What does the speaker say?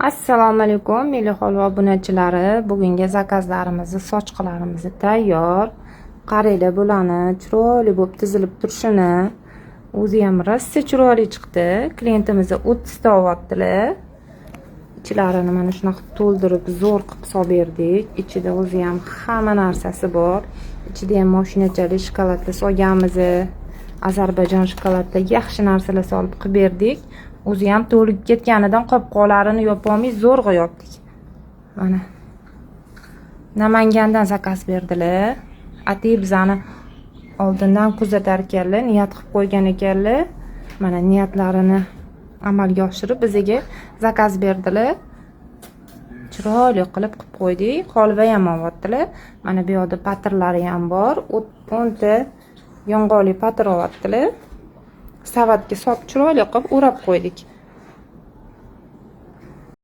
Assalomu alaykum Melihol va obunachilari. Bugungi zakazlarimizni, sochqalarimiz tayyor. Qaranglar, bularni chiroyli bo'lib tizilib turishini. O'zi ham rosa chiroyli chiqdi. Klientimiz o't istavyaptilar. Ichlarini mana shunaqa to'ldirib, zo'r qilib solib berdik. Ichida o'zi ham hamma narsasi bor. Ichida ham mashinachalik shokoladlar solganmiz. Ozarbayjon shokoladlar, yaxshi narsalar solib qilib berdik. O'zi ham to'lib ketganidan qopqoqlarini yopolmay zo'rg'a yopdik. Mana Namangandan zakaz berdilar. Ati bizani oldindan kuzatar ekanlar, niyat qilib qo'ygan ekanlar. Mana niyatlarini amalga oshirib bizga zakaz berdilar. Chiroyli qilib qo'ydik. Holva ham olyaptilar. Mana bu yerda patirlari ham bor. 10 ta yong'oqli patir olyaptilar. Savatga solib chiroyli qilib o'rab qo'ydik.